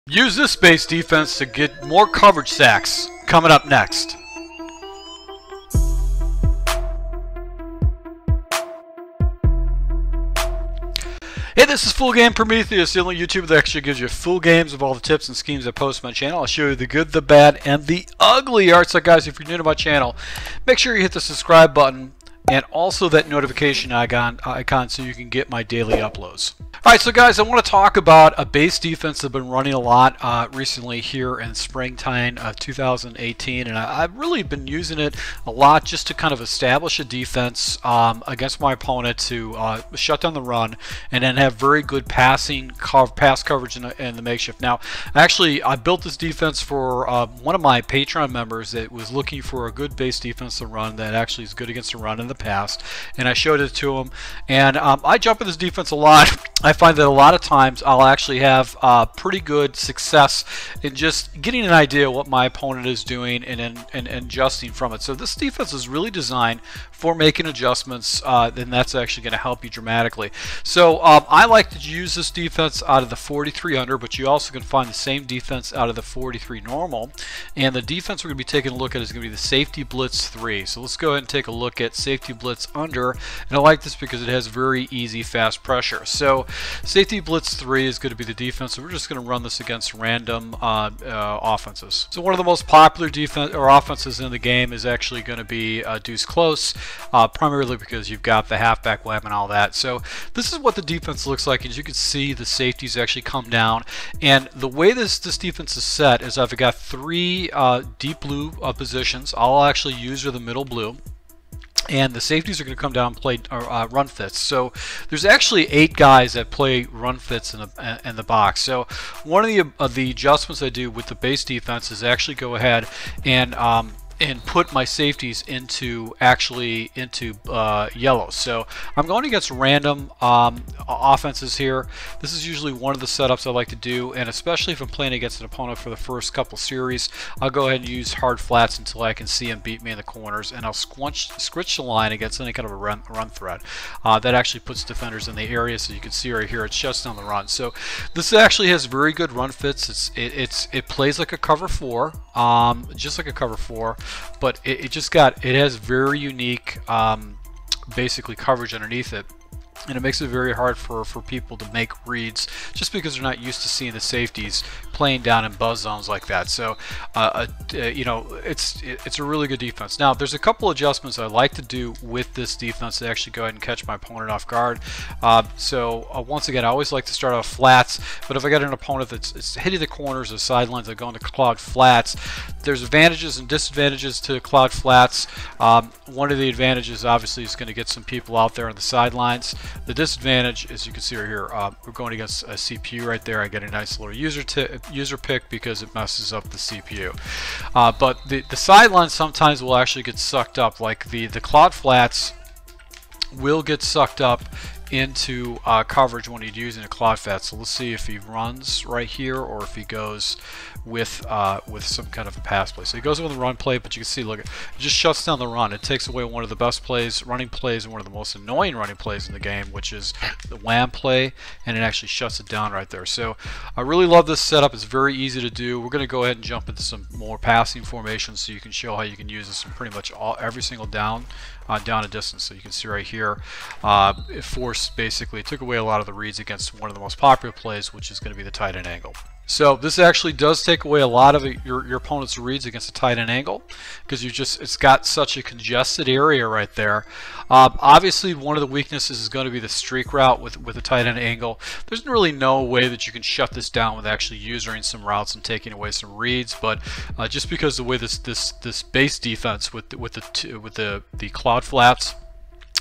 Use this base defense to get more coverage sacks. Coming up next. Hey, this is Full Game Prometheus, the only YouTuber that actually gives you full games of all the tips and schemes I post on my channel. I'll show you the good, the bad, and the ugly art. So guys, if you're new to my channel, make sure you hit the subscribe button and also that notification icon so you can get my daily uploads. Alright, so guys, I want to talk about a base defense I've been running a lot recently here in springtime of 2018, and I've really been using it a lot just to kind of establish a defense against my opponent to shut down the run and then have very good pass coverage in the makeshift. Now, actually, I built this defense for one of my Patreon members that was looking for a good base defense to run that actually is good against the run in the past, and I showed it to him, and I jump in this defense a lot. I find that a lot of times I'll actually have pretty good success in just getting an idea what my opponent is doing and adjusting from it. So this defense is really designed for making adjustments, then that's actually going to help you dramatically. So I like to use this defense out of the 43 under, but you also can find the same defense out of the 43 normal. And the defense we're going to be taking a look at is going to be the Safety Blitz 3. So let's go ahead and take a look at Safety Blitz under, and I like this because it has very easy fast pressure. So Safety Blitz 3 is going to be the defense, so we're just going to run this against random offenses. So one of the most popular defense or offenses in the game is actually going to be deuce close, primarily because you've got the halfback wham and all that. So this is what the defense looks like. As you can see, the safeties actually come down, and the way this defense is set is I've got three deep blue positions. I'll actually use the middle blue, and the safeties are going to come down and play run fits. So there's actually 8 guys that play run fits in the box. So one of the adjustments I do with the base defense is actually go ahead and put my safeties into yellow. So I'm going against random offenses here. This is usually one of the setups I like to do, and especially if I'm playing against an opponent for the first couple series, I'll go ahead and use hard flats until I can see him beat me in the corners, and I'll scritch the line against any kind of a run threat. That actually puts defenders in the area, so you can see right here it shuts down the run. So this actually has very good run fits. It plays like a cover 4, just like a cover 4. But it has very unique basically coverage underneath it, and it makes it very hard for people to make reads just because they're not used to seeing the safeties playing down in buzz zones like that. So you know, it's a really good defense. Now there's a couple adjustments I like to do with this defense to actually go ahead and catch my opponent off guard. Once again, I always like to start off flats, but if I got an opponent that's hitting the corners or sidelines, I go into cloud flats. There's advantages and disadvantages to cloud flats. One of the advantages obviously is going to get some people out there on the sidelines. The disadvantage, as you can see right here, we're going against a CPU right there. I get a nice little user pick because it messes up the CPU. But the sidelines sometimes will actually get sucked up. Like the cloud flats will get sucked up into coverage when he's using a cloud flat. So let's see if he runs right here or if he goes with some kind of a pass play. So he goes with a run play, but you can see, look, it just shuts down the run. It takes away one of the best running plays, and one of the most annoying running plays in the game, which is the wham play, and it actually shuts it down right there. So I really love this setup. It's very easy to do. We're going to go ahead and jump into some more passing formations so you can show how you can use this in pretty much every single down a distance. So you can see right here, it basically took away a lot of the reads against one of the most popular plays, which is going to be the tight end angle. So this actually does take away a lot of your opponent's reads against a tight end angle, because it's got such a congested area right there. Obviously, one of the weaknesses is going to be the streak route with a tight end angle. There's really no way that you can shut this down with actually using some routes and taking away some reads. But just because the way this base defense with the cloud flats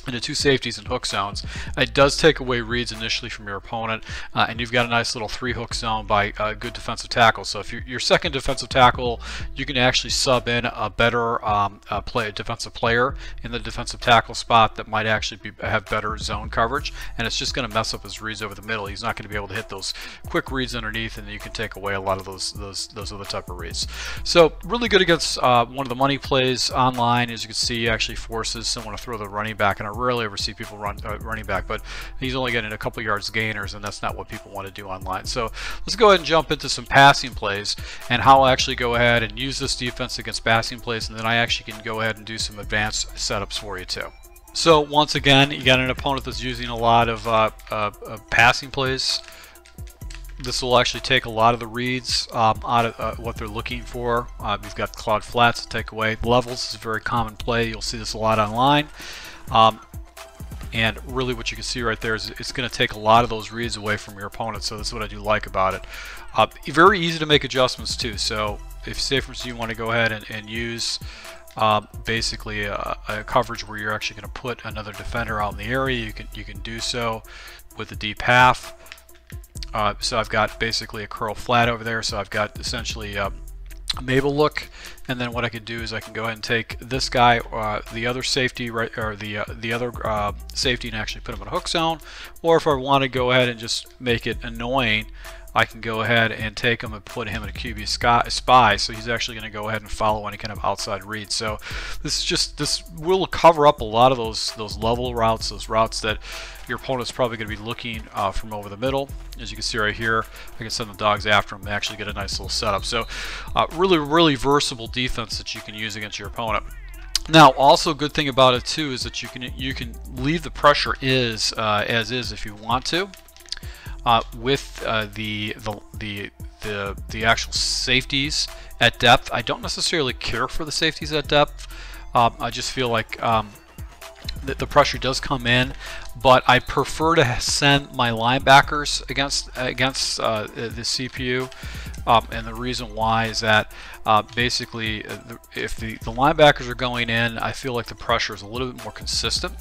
and the 2 safeties and hook zones, it does take away reads initially from your opponent, and you've got a nice little 3 hook zone by a good defensive tackle. So if you're your second defensive tackle, you can actually sub in a better defensive player in the defensive tackle spot that might actually have better zone coverage, and it's just going to mess up his reads over the middle. He's not going to be able to hit those quick reads underneath, and you can take away a lot of those other type of reads. So really good against one of the money plays online. As you can see, he actually forces someone to throw the running back in a rarely ever see people running back, but he's only getting a couple yards gainers, and that's not what people want to do online. So let's go ahead and jump into some passing plays and how I actually go ahead and use this defense against passing plays, and then I actually can go ahead and do some advanced setups for you too. So once again, you got an opponent that's using a lot of passing plays. This will actually take a lot of the reads out of what they're looking for. You've got cloud flats to take away. Levels is a very common play. You'll see this a lot online. And really what you can see right there is it's going to take a lot of those reads away from your opponent. So that's what I do like about it. Very easy to make adjustments too. So if, say for instance, you want to go ahead and use basically a coverage where you're actually going to put another defender out in the area, you can do so with the deep half. So I've got basically a curl flat over there, so I've got essentially imaveriq, and then what I can do is I can go ahead and take this guy, the other safety, right, or the other safety, and actually put him in a hook zone. Or if I want to go ahead and just make it annoying, I can go ahead and take him and put him in a QB spy, so he's actually going to go ahead and follow any kind of outside read. So this will cover up a lot of those level routes, those routes that your opponent's probably going to be looking from over the middle. As you can see right here, I can send the dogs after him and actually get a nice little setup. So really versatile defense that you can use against your opponent. Now, also a good thing about it too is that you can leave the pressure as is if you want to. With the actual safeties at depth, I don't necessarily care for the safeties at depth. I just feel like that the pressure does come in, but I prefer to send my linebackers against the CPU. And the reason why is that basically if the linebackers are going in, I feel like the pressure is a little bit more consistent.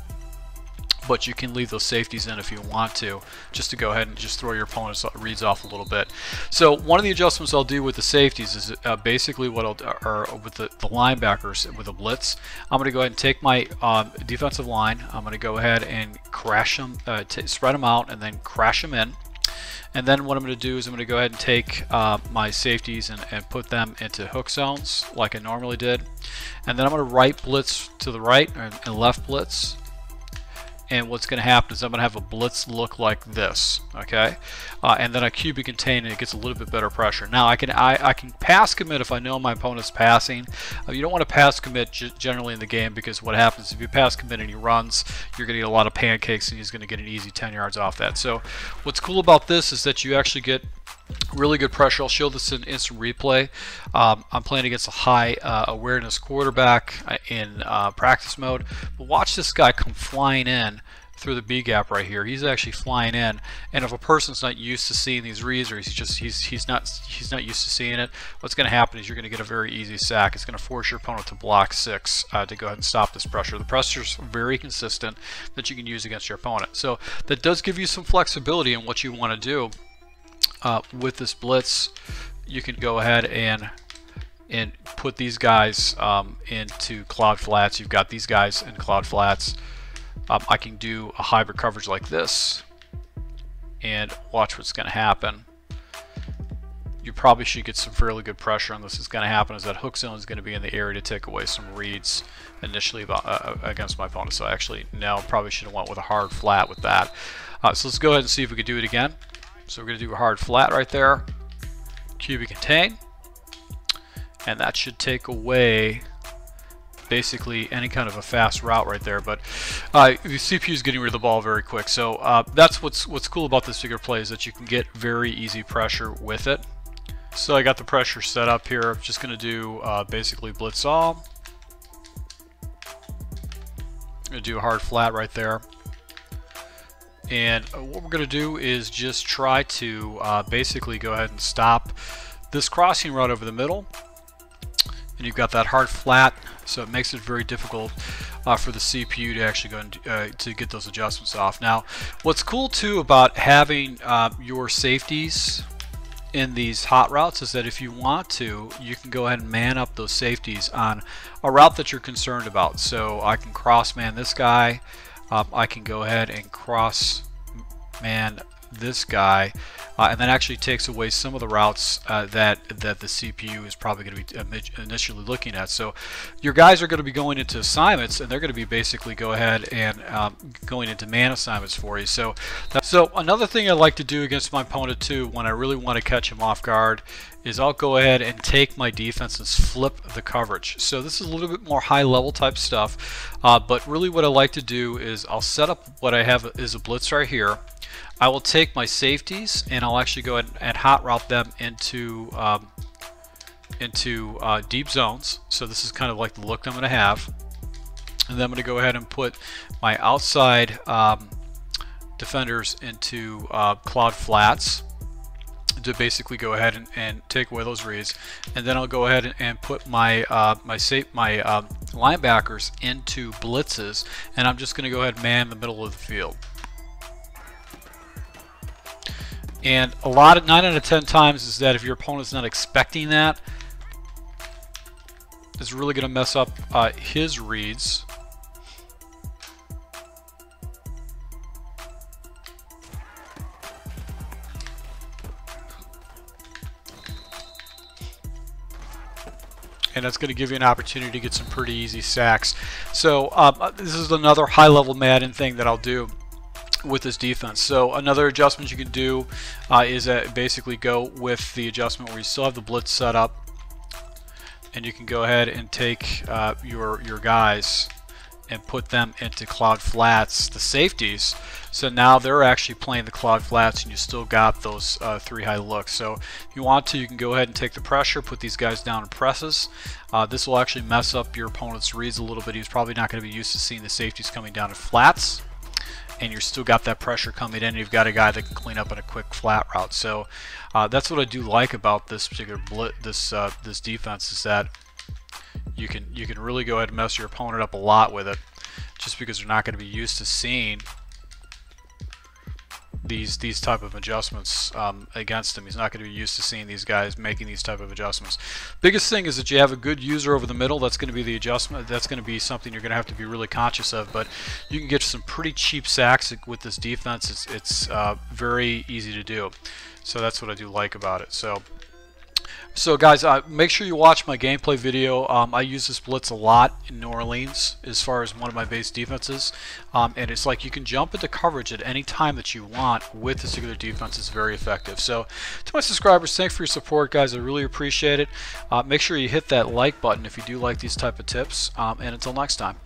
But you can leave those safeties in if you want to, just to go ahead and just throw your opponent's reads off a little bit. So one of the adjustments I'll do with the safeties is basically what with the linebackers with a blitz. I'm going to go ahead and take my defensive line. I'm going to go ahead and crash them, spread them out, and then crash them in. And then what I'm going to do is I'm going to go ahead and take my safeties and put them into hook zones like I normally did. And then I'm going to right blitz to the right and left blitz. And what's going to happen is I'm going to have a blitz look like this, okay? And then I QB contain, and it gets a little bit better pressure. Now I can pass commit if I know my opponent's passing. You don't want to pass commit generally in the game, because what happens if you pass commit and he runs, you're going to get a lot of pancakes, and he's going to get an easy 10 yards off that. So what's cool about this is that you actually get really good pressure. I'll show this in instant replay. I'm playing against a high awareness quarterback in practice mode, but watch this guy come flying in through the B gap right here. He's actually flying in, and if a person's not used to seeing these reads, or he's not used to seeing it, what's going to happen is you're going to get a very easy sack. It's going to force your opponent to block 6 to go ahead and stop this pressure. The pressure's very consistent that you can use against your opponent. So that does give you some flexibility in what you want to do. With this blitz, you can go ahead and put these guys into cloud flats. You've got these guys in cloud flats. I can do a hybrid coverage like this, and watch what's going to happen. You probably should get some fairly good pressure on this. What's going to happen is that hook zone is going to be in the area to take away some reads initially against my opponent. So actually, no, probably should have went with a hard flat with that. So let's go ahead and see if we could do it again. So we're going to do a hard flat right there, QB contain, and that should take away basically any kind of a fast route right there. But the CPU is getting rid of the ball very quick. So that's what's cool about this figure play, is that you can get very easy pressure with it. So I got the pressure set up here. I'm just going to do basically blitz all. I'm going to do a hard flat right there. And what we're going to do is just try to basically go ahead and stop this crossing route over the middle. And you've got that hard flat, so it makes it very difficult for the CPU to actually go and to get those adjustments off. Now, what's cool too about having your safeties in these hot routes is that if you want to, you can go ahead and man up those safeties on a route that you're concerned about. So I can cross man this guy. I can go ahead and cross man this guy, and that actually takes away some of the routes that the CPU is probably going to be initially looking at. So your guys are going to be going into assignments, and they're going to be basically go ahead and going into man assignments for you. So another thing I like to do against my opponent too, when I really want to catch him off guard, is I'll go ahead and take my defense and flip the coverage. So this is a little bit more high level type stuff, but really what I like to do is I'll set up what I have is a blitz right here. I will take my safeties and I'll actually go ahead and hot route them into deep zones. So this is kind of like the look I'm going to have. And then I'm going to go ahead and put my outside defenders into cloud flats to basically go ahead and take away those reads. And then I'll go ahead and put my linebackers into blitzes, and I'm just going to go ahead and man the middle of the field. And 9 out of 10 times is that if your opponent's not expecting that, it's really going to mess up his reads. And that's going to give you an opportunity to get some pretty easy sacks. So this is another high-level Madden thing that I'll do with this defense. So another adjustment you can do is basically go with the adjustment where you still have the blitz set up, and you can go ahead and take your guys and put them into cloud flats, the safeties. So now they're actually playing the cloud flats, and you still got those 3 high looks. So if you want to, you can go ahead and take the pressure, put these guys down in presses. This will actually mess up your opponent's reads a little bit. He's probably not going to be used to seeing the safeties coming down in flats, and you're still got that pressure coming in, and you've got a guy that can clean up in a quick flat route. So that's what I do like about this particular this defense, is that you can really go ahead and mess your opponent up a lot with it, just because they're not going to be used to seeing these type of adjustments against him. He's not going to be used to seeing these guys making these type of adjustments. Biggest thing is that you have a good user over the middle. That's going to be the adjustment. That's going to be something you're going to have to be really conscious of. But you can get some pretty cheap sacks with this defense. It's very easy to do. So that's what I do like about it. So guys, make sure you watch my gameplay video. I use this blitz a lot in New Orleans as far as one of my base defenses, and it's like you can jump into coverage at any time that you want with this particular defense. It's very effective. So to my subscribers, thanks for your support, guys. I really appreciate it. Make sure you hit that like button if you do like these type of tips, and until next time.